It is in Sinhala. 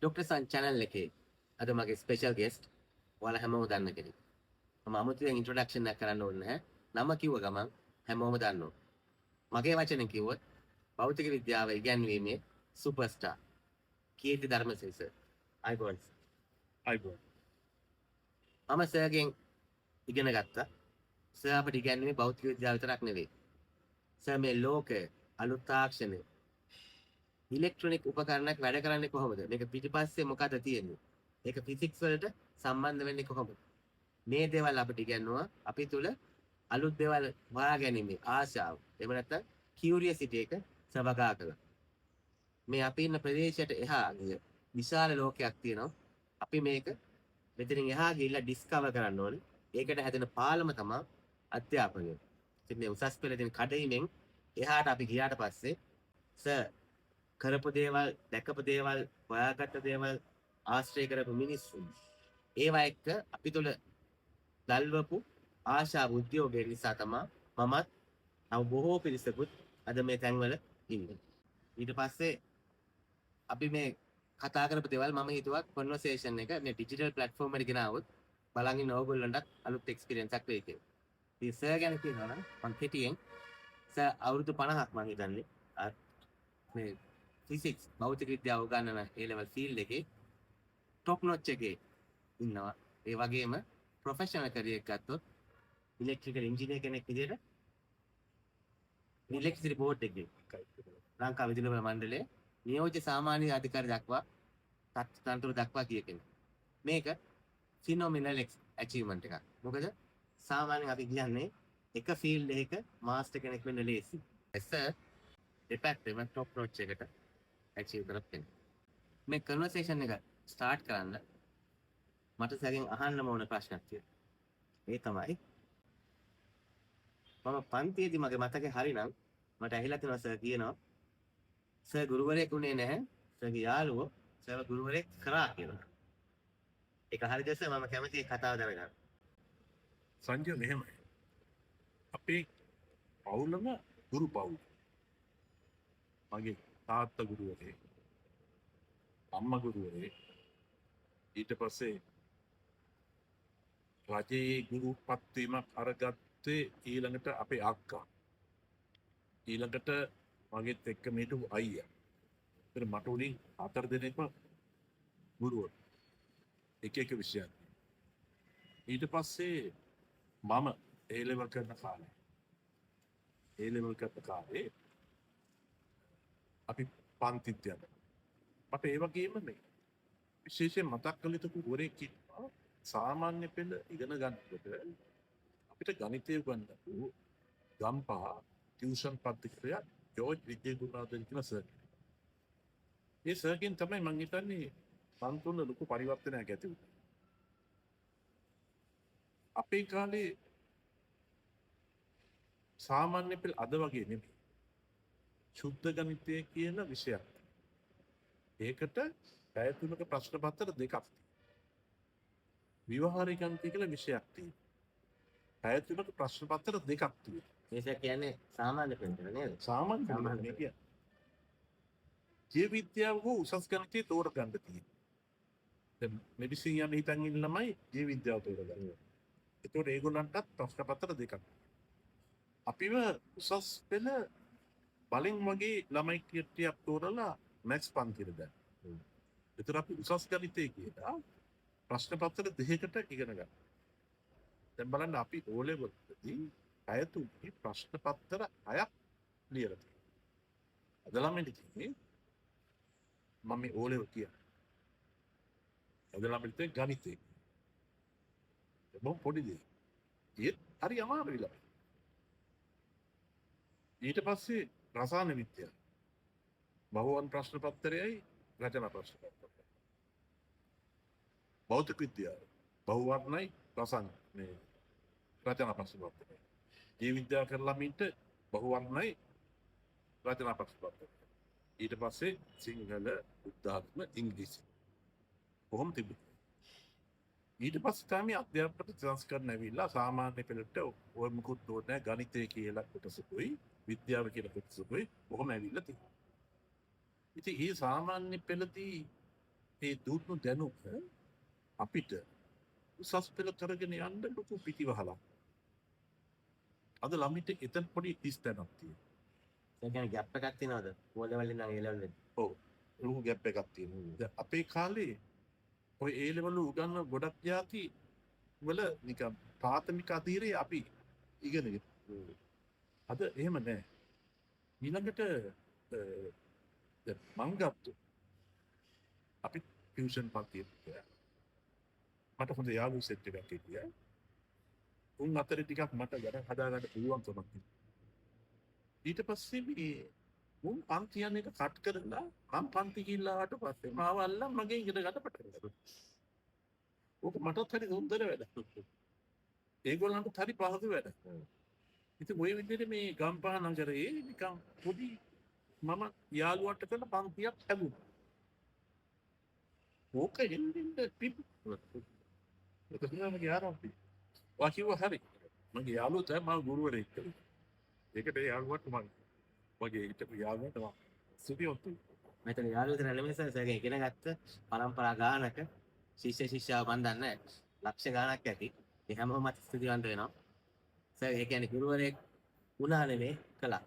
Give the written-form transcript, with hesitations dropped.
ඩොක්ටර් සන් channel එකේ අද මගේ ස්පෙෂල් ගෙස්ට් ඔයාලා හැමෝම දන්න කෙනෙක්. මම අමුතුවෙන් ඉන්ට්‍රොඩක්ෂන් එකක් කරන්න ඕනේ නැහැ. නම කිව්ව ගමන් හැමෝම දන්නවා. මගේ වචනෙන් කිව්වොත් භෞතික විද්‍යාව ඉගැන්වීමේ සුපර්ස්ටාර් කීර්ති ධර්මසිංහ සර්. අයිබෝන්. අයිබෝන්. මම සර්ගෙන් ඉගෙන ගත්තා. සර් අපිට ඉගැන්වීමේ භෞතික විද්‍යාව විතරක් නෙවෙයි. සර් මේ ලෝකයේ අලුත් තාක්ෂණය ඉලෙක්ට්‍රොනික උපකරණයක් වැඩ කරන්නේ කොහොමද? මේක පිටිපස්සේ මොකද තියෙන්නේ? ඒක ෆිසික්ස් වලට සම්බන්ධ වෙන්නේ කොහොමද? මේ දේවල් අපිට ඉගෙනුවා. අපි තුල අලුත් දේවල් හොයාගැනීමේ ආශාව. එහෙම නැත්නම් කියුරියසිටි එක සවගා කළා. මේ අපි ඉන්න ප්‍රදේශයට එහා විශාල ලෝකයක් තියෙනවා. අපි මේක මෙතනින් එහා ගිහිල්ලා ඩිස්කවර් කරන්න ඕනේ. ඒකට හැදෙන පාලම තමයි අධ්‍යාපනය. ඉතින් මේ උසස් පෙළ දෙන කඩයිමෙන් එහාට අපි ගියාට පස්සේ සර් කරපු දේවල්, දැකපු දේවල්, හොයාගත්ත දේවල් ආශ්‍රය කරපු මිනිස්සු. ඒවා එක්ක අපි තුල දල්වපු ආශා උද්‍යෝගය නිසා තමයි මමත් තව බොහෝ පිරිසකුත් අද මේ තැන්වල ඉන්නේ. ඊට පස්සේ අපි මේ කතා කරපු දේවල් මම හිතුවා කන්වර්සේෂන් එක මේ ඩිජිටල් ප්ලැට්ෆෝම් එකට ගෙනාවොත් බලන් ඉන්න ඕගොල්ලන්ටත් අලුත් එක්ස්පීරියන්ස් එකක් වෙයි කියලා. ඉතින් සර් ගැන කියනවා නම් මම කෙටියෙන් සර් අවුරුදු 50ක් මම හිතන්නේ මේ ෆිසික්ස් භෞතික විද්‍යාව උගන්වන A level field එකේ টপ notch එකේ ඉන්නවා. ඒ වගේම ප්‍රොෆෙෂනල් කැරියර් එකක් ගත්තොත් ඉලෙක්ට්‍රිකල් ඉංජිනේර කෙනෙක් විදිහට ඉලෙක්ට්‍රිසිටි බෝඩ් එකේ ලංකා විදුලි බල මණ්ඩලයේ නියෝජ්‍ය සාමාන්‍ය අධිකාරි දක්වා තනතුරු දක්වා කිය කෙනෙක්. මේක ෆිනොමිනල් ඇචීව්මන්ට් එකක්. මොකද සාමාන්‍යයෙන් අපි කියන්නේ එක ෆීල්ඩ් එකක මාස්ටර් කෙනෙක් වෙන්න ලේසි. සර් දෙපැත්තෙම টপ notch එකට ඇචීව් කරපෙන්න. මේ කන්වර්සේෂන් එක ස්ටාර්ට් කරන්න මට සැගෙන් අහන්න ඕන ප්‍රශ්නයක් තියෙනවා. ඒ තමයි මම පන්තියේදී මගේ මතකේ හරිනම් මට ඇහිලා තියෙනවා සර් කියනවා සර් ගුරුවරයෙක් උනේ නැහැ. සර්ගේ යාළුවෝ සර්ව ගුරුවරයෙක් කරා කියලා. ඒක හරිද සර්? මම කැමතියි ඒ කතාව දැනගන්න. සංජය මෙහෙමයි. අපේ පවුලම ගුරු පවුල. මගේ තාත්තා ගුරුවරයෙක්, අම්මා ගුරුවරයෙක්, ඊට පස්සේ රජයේ ගුරු පත්වීමක් අරගත්තේ ඊළඟට අපේ අක්කා. ඊළඟට මගෙත් එක්ක මේටු අයියා. ඒතර මට උලින් 4 දෙනෙක්ම ගුරුවරු. එක එක විෂයන්. ඊට පස්සේ මම A level කරන කාලේ අපි පන්තිත් යනවා. මට ඒ වගේම මේ විශේෂයෙන් මතක් කළ යුතු ගුරුවරයෙක් ඉන්නවා. සාමාන්‍ය පෙළ ඉගෙන ගන්නකොට අපිට ගණිතය උගන්වපු ගම්පහ ටියුෂන් පද්ධතිය ජෝර්ජ් විජේගුණාධරන් කියන සර්. ඒ සර්ගෙන් තමයි මම හිතන්නේ මන් තුළ ලොකු පරිවර්තනයක් ඇති වුණේ. අපේ කාලේ සාමාන්‍ය පෙළ අද වගේ නෙමෙයි. ශුද්ධ ගණිතය කියන විෂයක්. ඒකට පැය 3ක ප්‍රශ්න පත්‍ර දෙකක් තියෙනවා. විවහාරික ගණිතය කියලා විෂයක් තියෙනවා. පැය 3ක ප්‍රශ්න පත්‍ර දෙකක් තියෙනවා. මේක කියන්නේ සාමාන්‍ය පෙළ නේද? සාමාන්‍ය කියන්නේ ජීව විද්‍යාව හෝ උසස් ගණිතය තෝරගන්න තියෙනවා. දැන් මෙඩිසින් යන හිතන් ඉන්න ළමයි ජීව විද්‍යාව තෝරගන්නවා. ඒතකොට ඒගොල්ලන්ටත් ප්‍රශ්න පත්‍ර දෙකක්. අපිව උසස් පෙළ බලෙන් වගේ ළමයි කීර්තියක් තෝරලා මැක්ස් පන්තියට දැන්. ඒතර අපි උසස් ගණිතය කියලා ප්‍රශ්න පත්‍ර දෙකකට ඉගෙන ගන්නවා. දැන් බලන්න අපි O level වලදී පැය 3 ප්‍රශ්න පත්‍ර 6ක් ලියලා තියෙනවා. අද ළමයින්ට කියන්නේ මම මේ O level කියන්නේ. අද ළමයින්ට ගණිතය. බොහොම පොඩි දෙයක්. ඒත් හරි අමාරුයි ළමයි. ඊට පස්සේ රසායන විද්‍යාව. බහුවන් ප්‍රශ්න පත්‍රයයි රචනා ප්‍රශ්න පත්‍රයයි. භෞතික විද්‍යාව. බහුවර්ණයි රසායන මේ රචනා ප්‍රශ්න පත්‍රයයි. ජීව විද්‍යාව කරන ළමින්ට බහුවර්ණයි රචනා ප්‍රශ්න පත්‍රයයි. ඊට පස්සේ සිංහල, බුද්ධාගම, ඉංග්‍රීසි. කොහොම තිබුණේ. ඊට පස්සේ තමයි අධ්‍යාපන සංස්කරණ ඇවිල්ලා සාමාන්‍ය පෙළට ඔය මුකුත් ඕනේ ගණිතය කියලා කොටසකුයි විද්‍යාව කියලා කොටසකුයි කොහොම ඇවිල්ලා තියෙනවා. ඉතින් මේ සාමාන්‍ය පෙළදී ඒ දුන්නු දැනුම අපිට උසස් පෙළ කරගෙන යන්න ලොකු පිටිවහලක්. අද ළමිට එතන පොඩි තිස් තැනක් තියෙනවා. ඒ කියන්නේ ගැප් එකක් තියෙනවද? O level ඉඳන් A level එකට. ඔව්. ලොකු ගැප් එකක් තියෙනවා. දැන් අපේ කාලේ ඔය A level උගන්න ගොඩක් જાති වල නිකන් ප්‍රාථමික අධීරේ අපි ඉගෙනගෙන. අද එහෙම නැහැ. ඊළඟට දැන් මං ගත්තු අපි ටියුෂන් පන්තියට ගියා. මට හොඳ යාළුවෝ සෙට් එකක් හිටියා. උන් අතරේ ටිකක් මට වැඩ හදාගන්න පුළුවන්කමක් තිබුණා. ඊට පස්සේ මේ උන් පන්ති යන එක කට් කරලා මම පන්ති ගිහිල්ලා ආවට පස්සේ මාව අල්ලන් මගේ ඉගෙන ගන්න පටන් ගත්තා. ඕක මටත් හරි සුන්දර වැඩක්. ඒගොල්ලන්ට හරි පහසු වැඩක්. ඉතින් ඔය විදිහට මේ ගම්පහ නගරේ නිකන් පොඩි මම යාළුවන්ට කරන පන්තියක් ලැබුණා. ඕක හෙල්ලෙන්න තිබුණා. ඒක තමයි මගේ ආරම්භය. වාකිව හරි. මගේ යාළුවෝ තමයි මම ගුරුවරයෙක් කළේ. ඒකට ඒ යාළුවට මම මගේ හිටපු යාළුවට මම සුබියොත් මෙතන යාළුවෝ විතර නෙමෙයි සර් සර්ගෙන් ඉගෙන ගත්ත පරම්පරා ගානක ශිෂ්‍ය ශිෂ්‍යාව මන් දන්නේ ලක්ෂ ගානක් ඇති. ඒ හැමෝම ස්තුතිවන්ත වෙනවා. සර් ඒ කියන්නේ ගුරුවරයෙක් වුණා නෙමෙයි කළා.